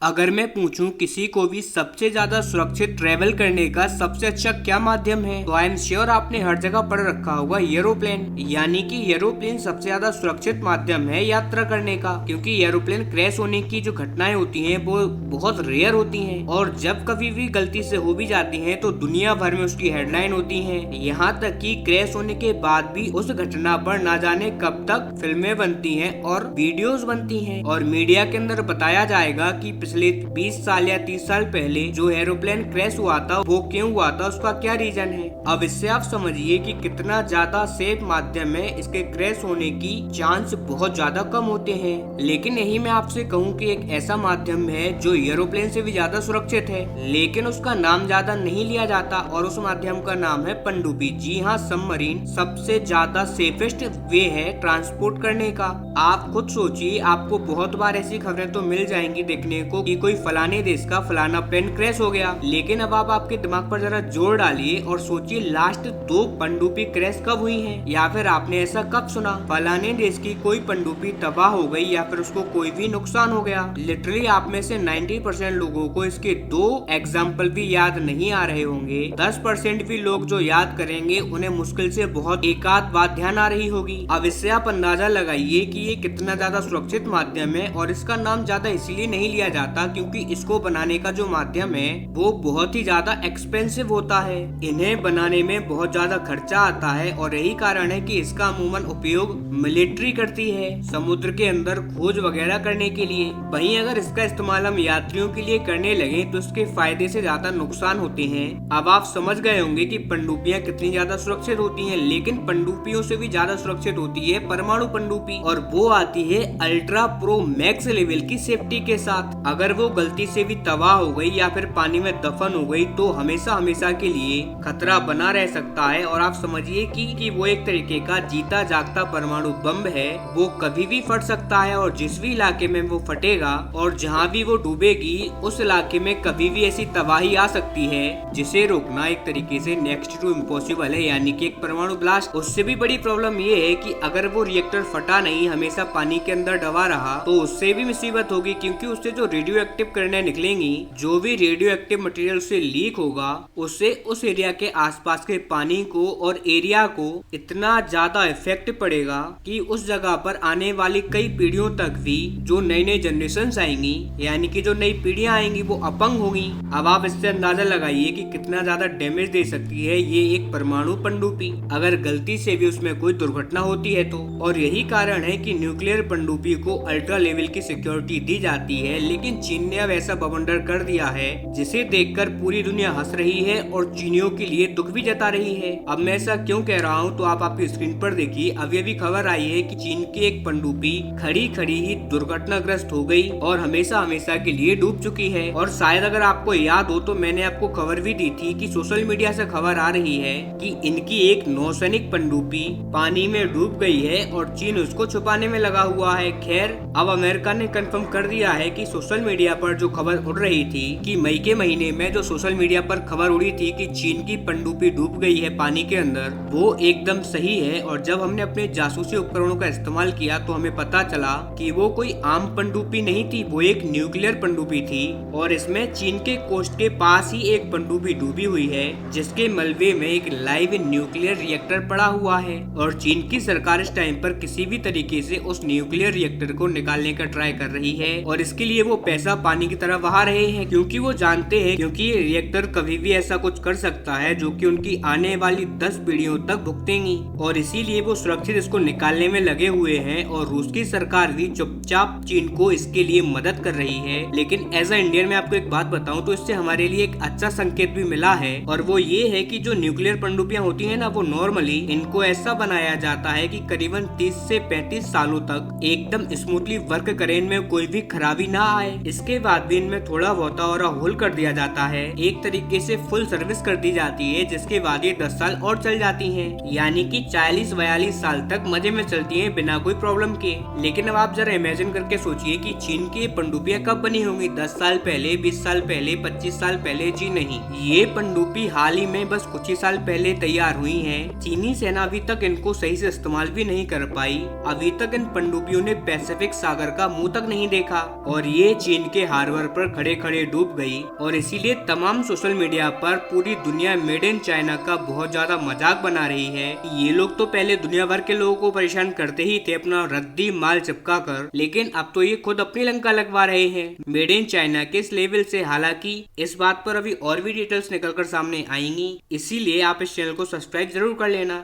अगर मैं पूछूं किसी को भी सबसे ज्यादा सुरक्षित ट्रेवल करने का सबसे अच्छा क्या माध्यम है, तो आई एम श्योर आपने हर जगह पढ़ रखा होगा एरोप्लेन। यानी कि एरोप्लेन सबसे ज्यादा सुरक्षित माध्यम है यात्रा करने का, क्योंकि एरोप्लेन क्रैश होने की जो घटनाएं होती हैं वो बहुत रेयर होती हैं, और जब कभी भी गलती से हो भी जाती हैं तो दुनिया भर में उसकी हेडलाइन होती है। यहाँ तक कि क्रैश होने के बाद भी उस घटना पर ना जाने कब तक फिल्में बनती हैं और वीडियोस बनती हैं, और मीडिया के अंदर बताया जाएगा कि पिछले 20 साल या 30 साल पहले जो एरोप्लेन क्रैश हुआ था वो क्यों हुआ था, उसका क्या रीजन है। अब इससे आप समझिए कि कितना ज्यादा सेफ माध्यम है, इसके क्रैश होने की चांस बहुत ज्यादा कम होते हैं। लेकिन यही मैं आपसे कहूँ कि एक ऐसा माध्यम है जो एरोप्लेन से भी ज्यादा सुरक्षित है, लेकिन उसका नाम ज्यादा नहीं लिया जाता, और उस माध्यम का नाम है पनडुब्बी। जी हाँ, सबमरीन सबसे ज्यादा सेफेस्ट वे है ट्रांसपोर्ट करने का। आप खुद सोचिए, आपको बहुत बार ऐसी खबरें तो मिल जाएंगी देखने को कि कोई फलाने देश का फलाना प्लेन क्रैश हो गया, लेकिन अब आप आपके दिमाग पर जरा जोर डालिए और सोचिए लास्ट 2 पनडुब्बी क्रैश कब हुई हैं, या फिर आपने ऐसा कब सुना फलाने देश की कोई पनडुब्बी तबाह हो गई या फिर उसको कोई भी नुकसान हो गया। लिटरली आप में से 90% लोगों को इसके 2 एग्जाम्पल भी याद नहीं आ रहे होंगे। 10% भी लोग जो याद करेंगे उन्हें मुश्किल से बहुत एक आध बात ध्यान आ रही होगी। अब इससे आप अंदाजा लगाइए कि ये कितना ज्यादा सुरक्षित माध्यम है, और इसका नाम ज्यादा इसलिए नहीं लिया जाता क्योंकि इसको बनाने का जो माध्यम है वो बहुत ही ज्यादा एक्सपेंसिव होता है। इन्हें बनाने में बहुत ज्यादा खर्चा आता है, और यही कारण है कि इसका अमूमन उपयोग मिलिट्री करती है समुद्र के अंदर खोज वगैरह करने के लिए। वहीं अगर इसका इस्तेमाल हम यात्रियों के लिए करने लगे तो इसके फायदे से ज्यादा नुकसान होते हैं। अब आप समझ गए होंगे कि पनडुब्बियां कितनी ज्यादा सुरक्षित होती हैं, लेकिन पनडुब्बियों से भी ज्यादा सुरक्षित होती है परमाणु पनडुब्बी, और वो आती है अल्ट्रा प्रो मैक्स लेवल की सेफ्टी के साथ। अगर वो गलती से भी तबाह हो गई या फिर पानी में दफन हो गई तो हमेशा हमेशा के लिए खतरा बना रह सकता है। और आप समझिए कि वो एक तरीके का जीता जागता परमाणु बम है, वो कभी भी फट सकता है, और जिस भी इलाके में वो फटेगा और जहाँ भी वो डूबेगी उस इलाके में कभी भी ऐसी तबाही आ सकती है जिसे रोकना एक तरीके से नेक्स्ट टू इम्पॉसिबल है, यानी कि एक परमाणु ब्लास्ट। उससे भी बड़ी प्रॉब्लम ये है कि अगर वो रिएक्टर फटा नहीं, हमेशा पानी के अंदर दबा रहा, तो उससे भी मुसीबत होगी, क्योंकि उससे जो रेडियो एक्टिव किरणें निकलेंगी, जो भी रेडियो एक्टिव मटेरियल से लीक होगा, उससे उस एरिया के आसपास के पानी को और एरिया को इतना ज्यादा इफेक्ट पड़ेगा कि उस जगह पर आने वाली कई पीढ़ियों तक भी जो नई नई जनरेशन आएंगी, यानी कि जो नई पीढ़ियां आएंगी, वो अपंग होंगी। अब आप इससे अंदाजा लगाइए कि कितना ज्यादा डैमेज दे सकती है ये एक परमाणु पनडुब्बी अगर गलती से भी उसमें कोई दुर्घटना होती है तो। और यही कारण है कि न्यूक्लियर पनडुब्बी को अल्ट्रा लेवल की सिक्योरिटी दी जाती है, लेकिन चीन ने अब ऐसा बवंडर कर दिया है जिसे देखकर पूरी दुनिया हंस रही है और चीनियों के लिए दुख भी जता रही है। अब मैं ऐसा क्यों कह रहा हूँ तो आप आपकी स्क्रीन पर देखिए, अभी अभी खबर आई है कि चीन की एक पनडुब्बी खड़ी खड़ी ही दुर्घटनाग्रस्त हो गई और हमेशा हमेशा के लिए डूब चुकी है। और शायद अगर आपको याद हो तो मैंने आपको खबर भी दी थी कि सोशल मीडिया से खबर आ रही है कि इनकी एक नौसैनिक पनडुब्बी पानी में डूब गई है और चीन उसको छुपाने में लगा हुआ है। खैर, अब अमेरिका ने कंफर्म कर दिया है कि सोशल मीडिया पर जो खबर उड़ रही थी कि मई के महीने में जो सोशल मीडिया पर खबर उड़ी थी कि चीन की पनडुब्बी डूब गई है पानी के अंदर, वो एकदम सही है। और जब हमने अपने जासूसी उपकरणों का इस्तेमाल किया तो हमें पता चला कि वो कोई आम पनडुब्बी नहीं थी, वो एक न्यूक्लियर पनडुब्बी थी, और इसमें चीन के कोस्ट के पास ही एक पनडुब्बी डूबी हुई है जिसके मलबे में एक लाइव न्यूक्लियर रिएक्टर पड़ा हुआ है। और चीन की सरकार इस टाइम पर किसी भी तरीके से उस न्यूक्लियर रिएक्टर को निकालने का ट्राई कर रही है, और इसके लिए वो पैसा पानी की तरह बहा रहे हैं, क्योंकि वो जानते हैं क्योंकि ये रिएक्टर कभी भी ऐसा कुछ कर सकता है जो कि उनकी आने वाली 10 पीढ़ियों तक भुगतेंगी, और इसीलिए वो सुरक्षित इसको निकालने में लगे हुए हैं। और रूस की सरकार भी चुपचाप चीन को इसके लिए मदद कर रही है। लेकिन एज अ इंडियन मैं आपको एक बात बताऊं तो इससे हमारे लिए एक अच्छा संकेत भी मिला है, और वो ये है कि जो न्यूक्लियर पनडुब्बियां होती है ना, वो नॉर्मली इनको ऐसा बनाया जाता है कि करीबन 30 से 35 सालों तक एकदम स्मूथली वर्क करें, इनमें कोई भी खराबी ना आए। इसके बाद भी इनमें थोड़ा बहुत और होल कर दिया जाता है, एक तरीके से फुल सर्विस कर दी जाती है, जिसके बाद ये 10 साल और चल जाती हैं, यानी कि 40-42 साल तक मजे में चलती हैं बिना कोई प्रॉब्लम के। लेकिन अब आप जरा इमेजिन करके सोचिए कि चीन की पनडुब्बियां कब बनी होंगी, 10 साल पहले, 20 साल पहले, 25 साल पहले? जी नहीं, ये पनडुब्बी हाल ही में बस कुछ ही साल पहले तैयार हुई है। चीनी सेना अभी तक इनको सही से इस्तेमाल भी नहीं कर पाई। अभी तक इन पनडुब्बियों ने पैसिफिक सागर का मुंह तक नहीं देखा, और ये चीन के हार्बर पर खड़े खड़े डूब गई और इसीलिए तमाम सोशल मीडिया पर पूरी दुनिया मेड इन चाइना का बहुत ज्यादा मजाक बना रही है। ये लोग तो पहले दुनिया भर के लोगों को परेशान करते ही थे अपना रद्दी माल चिपका कर, लेकिन अब तो ये खुद अपनी लंका लगवा रहे हैं मेड इन चाइना के इस लेवल से। हालांकि इस बात पर अभी और भी डिटेल्स निकलकर सामने आएंगी, इसीलिए आप इस चैनल को सब्सक्राइब जरूर कर लेना।